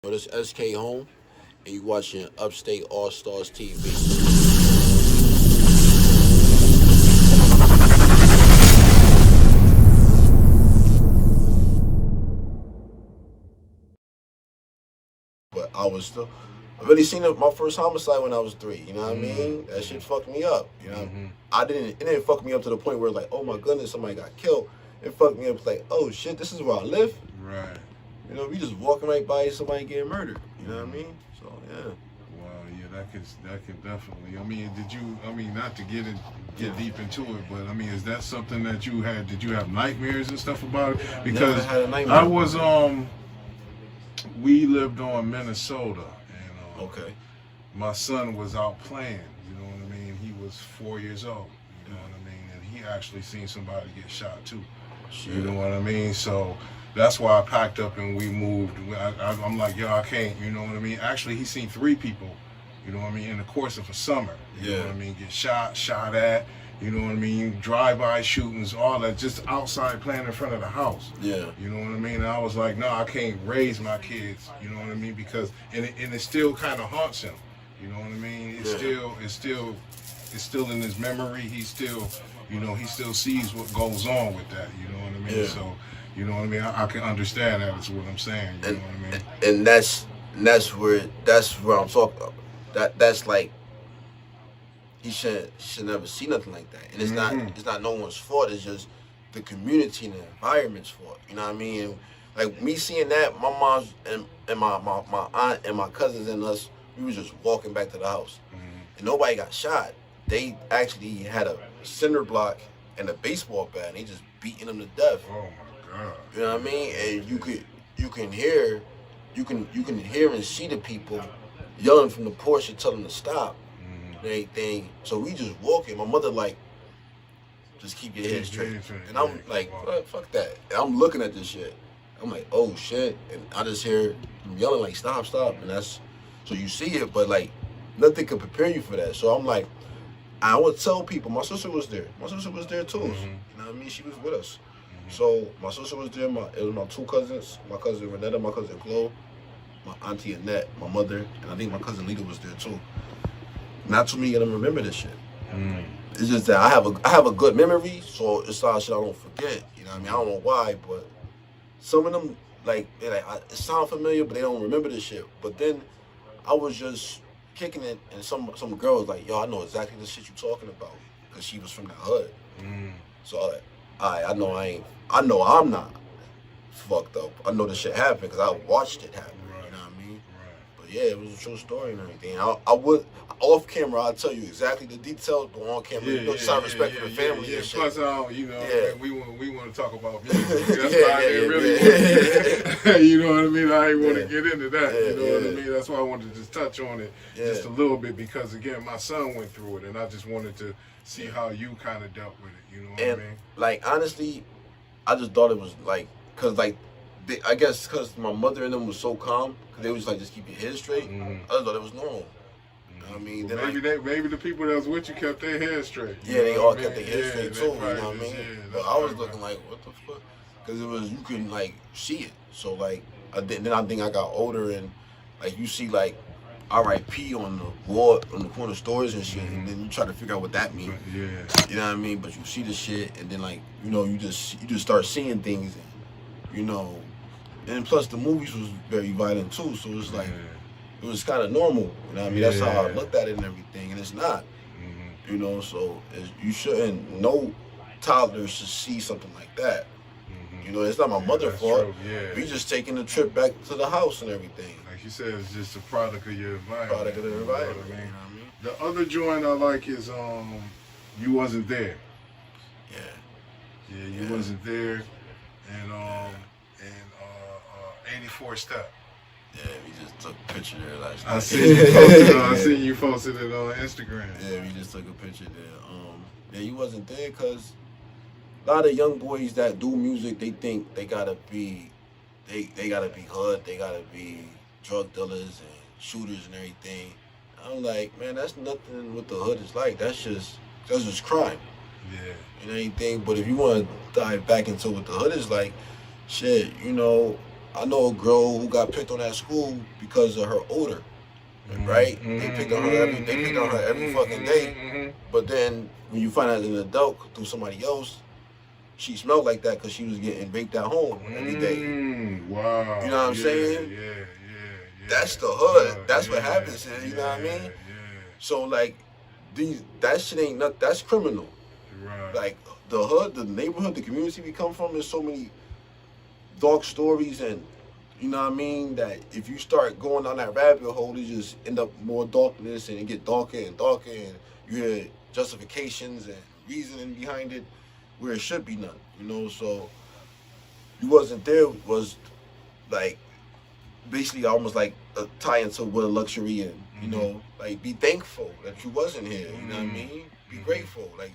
But it's Eskay Home, and you watching Upstate All Stars TV. But I really seen my first homicide when I was 3. You know what I mean? That shit fucked me up. You know, it didn't fuck me up to the point where like, oh my goodness, somebody got killed. It fucked me up like, oh shit, this is where I live. Right. You know, we just walking right by somebody getting murdered. You know what I mean? So yeah. Well, yeah, that could definitely. I mean, not to get deep into it, but I mean, is that something that you had? Did you have nightmares and stuff about it? Because Never had a nightmare. I was we lived on Minnesota, and Okay. my son was out playing. You know what I mean? He was 4 years old. You know what I mean? And he actually seen somebody get shot too. Shit. You know what I mean? So that's why I packed up and we moved. I'm like, yo, I can't. You know what I mean? Actually, he seen 3 people. You know what I mean? In the course of a summer. You know what I mean? Get shot at. You know what I mean? Drive-by shootings, all that, just outside playing in front of the house. Yeah. You know what I mean? And I was like, no, I can't raise my kids. You know what I mean? Because and it still kind of haunts him. You know what I mean? It's still in his memory. He still sees what goes on with that. You know what I mean? Yeah. So, you know what I mean? I can understand that. Is what I'm saying. You know what I mean? And that's where I'm talking about. That's like he should never see nothing like that. And it's not no one's fault. It's just the community and the environment's fault. You know what I mean? Like me seeing that, my mom's and my aunt and my cousins and us, we was just walking back to the house, and nobody got shot. They actually had a cinder block and a baseball bat, and they just beating them to death. Oh my God! You know what I mean? And you can hear and see the people yelling from the porch and tell them to stop and everything. So we just walking. My mother like, just keep your head straight. And I'm like, fuck that. And I'm looking at this shit. I'm like, oh shit. And I just hear them yelling like, stop. And that's, so you see it, but like, nothing could prepare you for that. So I'm like, I would tell people, my sister was there. My sister was there too. You know what I mean? She was with us. So my sister was there. It was my 2 cousins, my cousin Renetta, my cousin Chloe, my auntie Annette, my mother, and I think my cousin Lita was there too. Not too many of them remember this shit. It's just that I have a good memory, so it's all shit I don't forget. You know what I mean? I don't know why, but some of them it sound familiar, but they don't remember this shit. But then I was just kicking it, and some girl was like, yo, I know exactly the shit you talking about, because she was from the hood. So like, I know I'm not fucked up. I know this shit happened because I watched it happen. You know what I mean? But yeah, it was a true story and everything. I would, off camera, I'll tell you exactly the details, but on camera, just out of respect for the family and shit. Plus, we want to talk about music. That's why you know what I mean? I ain't want to get into that. You know what I mean? That's why I wanted to just touch on it just a little bit, because again, my son went through it, and I just wanted to see how you kind of dealt with it. You know what I mean? Like, honestly, I just thought it was like, I guess because my mother and them was so calm, because they was like, just keep your head straight. I just thought it was normal. You know what I mean? Well, maybe the people that was with you kept their head straight. Yeah, they all kept their head straight too. You know what I mean? But I was looking like, what the fuck? Because you couldn't like see it. So like, then I think I got older, and like you see like R.I.P. on the wall, on the corner stores and shit, and then you try to figure out what that means. Yeah. You know what I mean? But you see the shit, and then like, you know, you just start seeing things, and, you know, and plus the movies was very violent too, so it's like, it was kind of normal. You know what I mean? That's how I looked at it and everything, and it's not. You know, so you shouldn't, no toddler should see something like that. You know, it's not my mother's fault. We just taking the trip back to the house and everything. Like you said, it's just a product of your environment. Product of the environment. You know what I mean? The other joint I like is You Wasn't There. Yeah, You Wasn't There, and 84 Step. Yeah, we just took a picture there last night. I seen you posted it on Instagram. Yeah, we just took a picture there. You wasn't there because a lot of young boys that do music, they think they gotta be hood, they gotta be drug dealers and shooters and everything. I'm like, man, that's nothing what the hood is like. That's just crime. Yeah. And anything. But if you want to dive back into what the hood is like, shit, you know, I know a girl who got picked on at school because of her odor. Right? They picked on her every fucking day. But then when you find out as an adult through somebody else, she smelled like that because she was getting raped at home every day. Wow. You know what I'm saying? Yeah. That's the hood. That's what happens here. You know what I mean? Yeah. So like, that shit ain't nothing. That's criminal. Right. Like the hood, the neighborhood, the community we come from. There's so many dark stories, and you know what I mean. That if you start going down that rabbit hole, it just end up more darkness, and it get darker and darker, and you hear justifications and reasoning behind it where it should be none. You know, so you wasn't there was like basically almost like a tie into what a luxury and you know, like be thankful that you wasn't here. You know what I mean? Be grateful. Like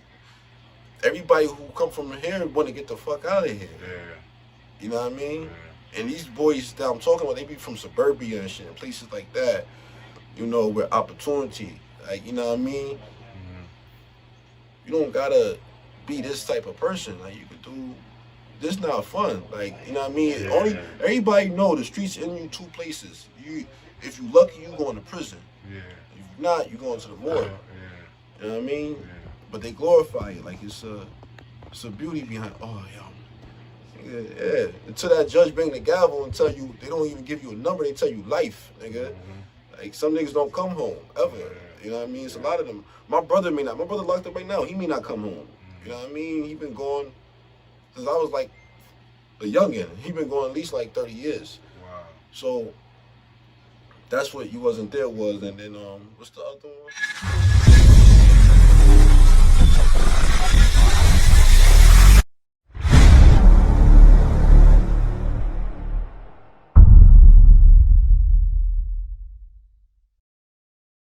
everybody who come from here want to get the fuck out of here. Yeah. You know what I mean? Yeah. And these boys that I'm talking about, they be from suburbia and shit, and places like that. You know, where opportunity, like you know what I mean. You don't gotta be this type of person. Like you could do. This not fun. Like you know what I mean. Yeah. Only everybody know the streets in you two places. If you lucky, you going to prison. Yeah. If you not, you going to the morgue. Yeah. You know what I mean? Yeah. But they glorify it like it's a beauty behind. Oh yeah. Until that judge bring the gavel and tell you, they don't even give you a number. They tell you life, nigga. Like some niggas don't come home ever. You know what I mean? It's a lot of them. My brother may not. My brother locked up right now. He may not come home. You know what I mean? He been gone since I was like a youngin'. He been gone at least like 30 years. Wow. So that's what You Wasn't There was. And then what's the other one?